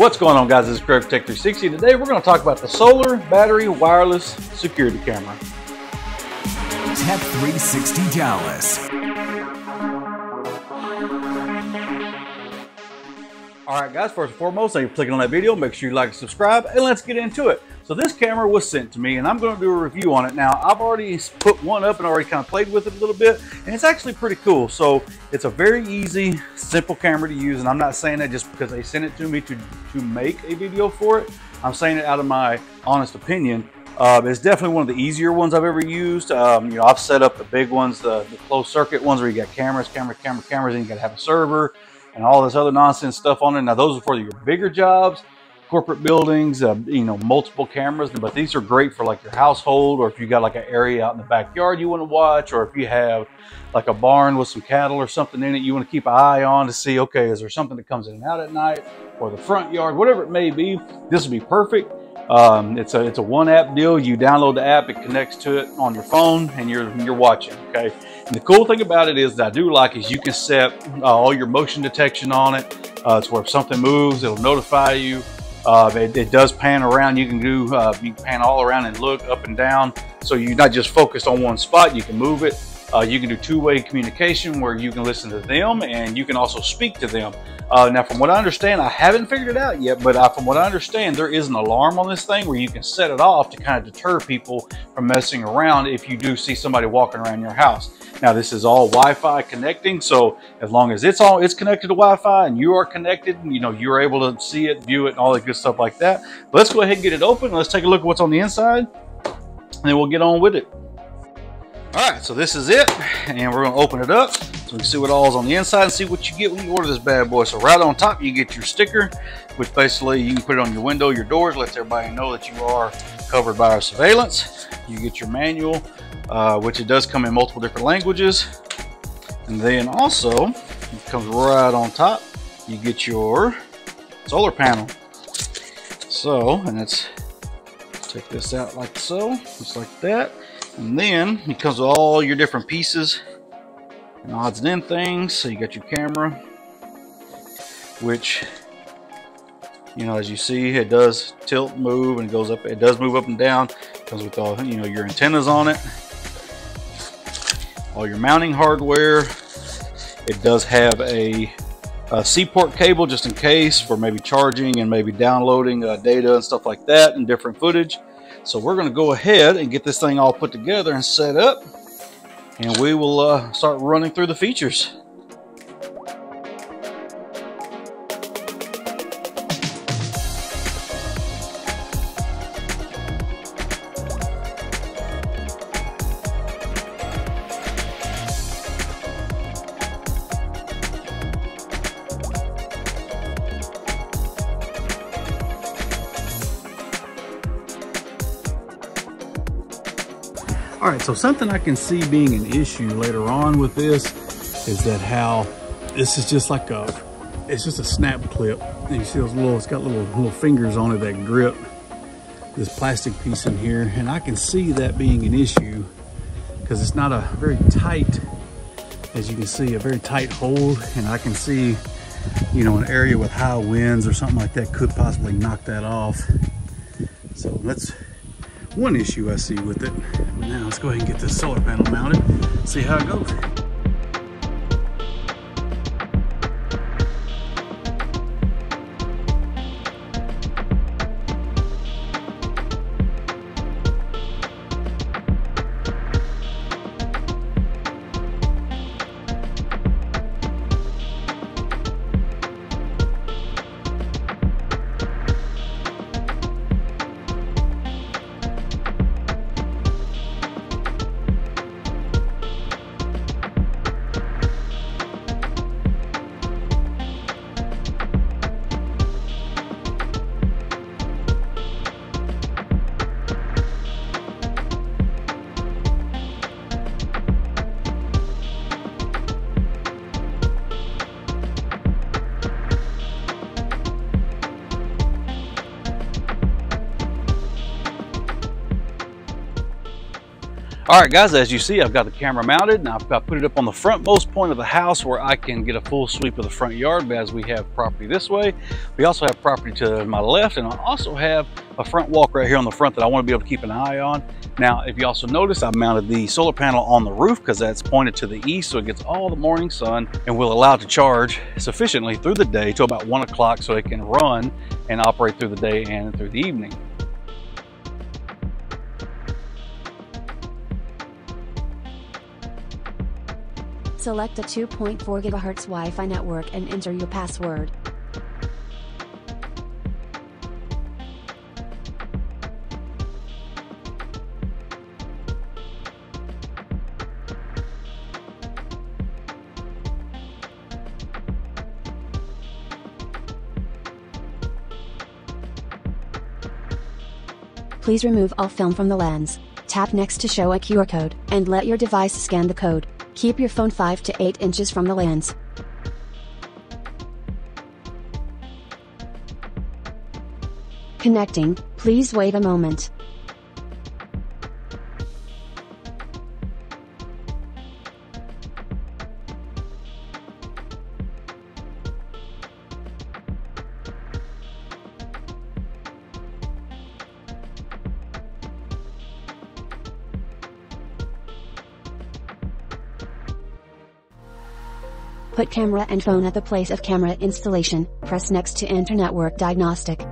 What's going on, guys? This is Craig Tech 360. Today we're going to talk about the solar battery wireless security camera. Tech 360 Dallas. Alright guys, first and foremost, thank you for clicking on that video. Make sure you like and subscribe, and let's get into it. So this camera was sent to me, and I'm going to do a review on it. Now, I've already put one up and already kind of played with it a little bit, and it's actually pretty cool. So it's a very easy, simple camera to use, and I'm not saying that just because they sent it to me to make a video for it. I'm saying it out of my honest opinion. It's definitely one of the easier ones I've ever used. You know, I've set up the big ones, the closed circuit ones where you got cameras, and you got to have a server and all this other nonsense stuff on it. Now, those are for your bigger jobs, corporate buildings, you know, multiple cameras. But these are great for like your household, or if you got like an area out in the backyard you want to watch, or if you have like a barn with some cattle or something in it you want to keep an eye on to see, okay, is there something that comes in and out at night, or the front yard, whatever it may be. This would be perfect. It's a one app deal. You download the app, it connects to it on your phone, and you're watching. Okay. And the cool thing about it is that I do like is you can set all your motion detection on it. It's where if something moves, it'll notify you. It does pan around. You can do you can pan all around and look up and down. So you're not just focused on one spot. You can move it. You can do two-way communication where you can listen to them and you can also speak to them. Now, from what I understand, I haven't figured it out yet, but from what I understand, there is an alarm on this thing where you can set it off to kind of deter people from messing around if you do see somebody walking around your house. Now, this is all Wi-Fi connecting, so as long as it's connected to Wi-Fi and you are connected, you know, you're able to see it, view it, and all that good stuff like that. But let's go ahead and get it open. Let's take a look at what's on the inside, and then we'll get on with it. All right, so this is it, and we're going to open it up so we can see what all is on the inside and see what you get when you order this bad boy. So right on top, you get your sticker, which basically you can put it on your window, your doors, lets everybody know that you are covered by our surveillance. You get your manual, which it does come in multiple different languages. And then also, it comes right on top, you get your solar panel. So, and let's take this out like so, just like that. And then it comes with all your different pieces and odds and end things. So you got your camera, which, you know, as you see, it does tilt, move, and it goes up. It does move up and down. It comes with all, you know, your antennas on it, all your mounting hardware. It does have a C-port cable just in case for maybe charging and maybe downloading data and stuff like that and different footage. So we're going to go ahead and get this thing all put together and set up, and we will start running through the features. All right, so something I can see being an issue later on with this is that how this is just like it's just a snap clip. And you see those it's got little fingers on it that grip this plastic piece in here. And I can see that being an issue because it's not a very tight, as you can see, a very tight hold. And I can see, you know, an area with high winds or something like that could possibly knock that off. So that's one issue I see with it. Now let's go ahead and get this solar panel mounted, see how it goes. All right guys, as you see, I've got the camera mounted and I've put it up on the frontmost point of the house where I can get a full sweep of the front yard as we have property this way. We also have property to my left, and I also have a front walk right here on the front that I want to be able to keep an eye on. Now, if you also notice, I've mounted the solar panel on the roof because that's pointed to the east, so it gets all the morning sun and will allow it to charge sufficiently through the day till about 1 o'clock so it can run and operate through the day and through the evening. Select a 2.4 GHz Wi-Fi network and enter your password. Please remove all film from the lens. Tap next to show a QR code, and let your device scan the code. Keep your phone 5 to 8 inches from the lens. Connecting, please wait a moment. Put camera and phone at the place of camera installation, press next to enter network diagnostic.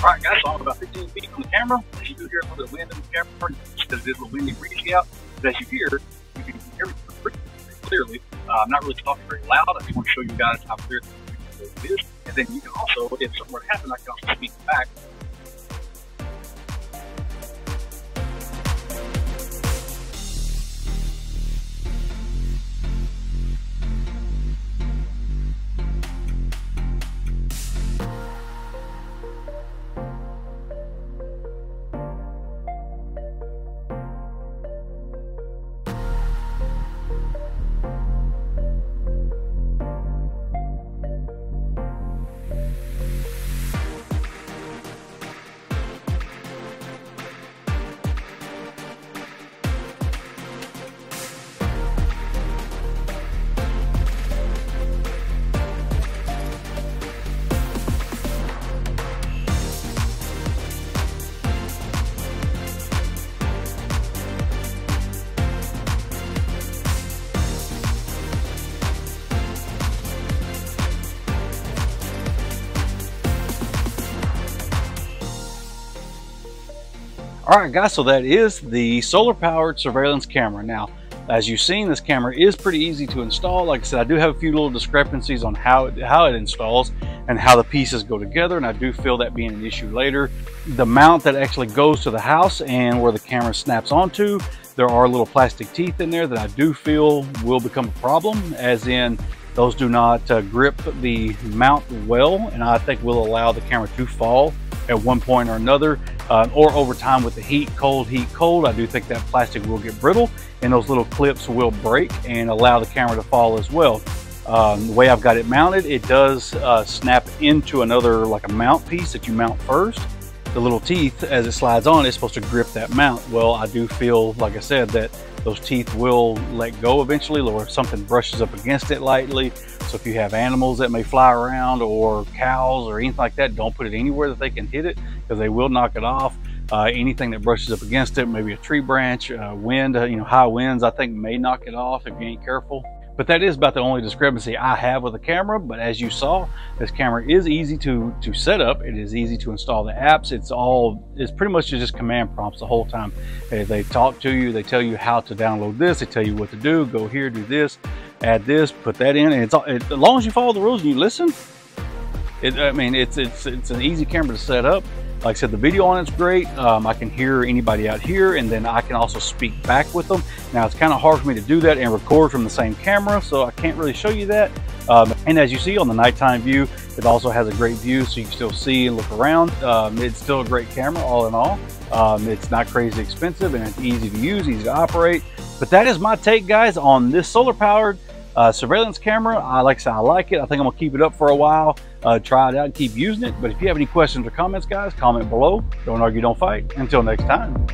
All right, guys, so I'm about 15 feet from the camera. As you do hear a little bit of wind in the camera, because it is a little windy, breezy out. But as you hear, you can hear me pretty clearly. I'm not really talking very loud. I just want to show you guys how clear it is. And then you can also, if something were to happen, I can also speak back. All right, guys, so that is the solar powered surveillance camera. Now, as you've seen, this camera is pretty easy to install. Like I said, I do have a few little discrepancies on how it installs and how the pieces go together, and I do feel that being an issue later. The mount that actually goes to the house and where the camera snaps onto, there are little plastic teeth in there that I do feel will become a problem, as in those do not grip the mount well, and I think will allow the camera to fall at one point or another, or over time with the heat cold, I do think that plastic will get brittle and those little clips will break and allow the camera to fall as well. The way I've got it mounted, it does snap into another, like a mount piece that you mount first, the little teeth, as it slides on, it's supposed to grip that mount. Well, I do feel, like I said, that those teeth will let go eventually, or if something brushes up against it lightly. So if you have animals that may fly around, or cows or anything like that, don't put it anywhere that they can hit it, because they will knock it off. Anything that brushes up against it, maybe a tree branch, wind, high winds, I think may knock it off if you ain't careful. But that is about the only discrepancy I have with the camera. But as you saw, this camera is easy to set up. It is easy to install the apps. It's pretty much just command prompts the whole time. They talk to you, they tell you how to download this, they tell you what to do, go here, do this, add this, put that in, and as long as you follow the rules and you listen, it's an easy camera to set up. Like I said, the video on it's great. I can hear anybody out here, and then I can also speak back with them. Now, it's kind of hard for me to do that and record from the same camera, so I can't really show you that. And as you see on the nighttime view, it also has a great view, so you can still see and look around. It's still a great camera all in all. It's not crazy expensive, and it's easy to use, easy to operate. But that is my take, guys, on this solar-powered surveillance camera. Like I said, I like it. I think I'm gonna keep it up for a while, try it out and keep using it. But if you have any questions or comments, guys, comment below. Don't argue, don't fight. Until next time.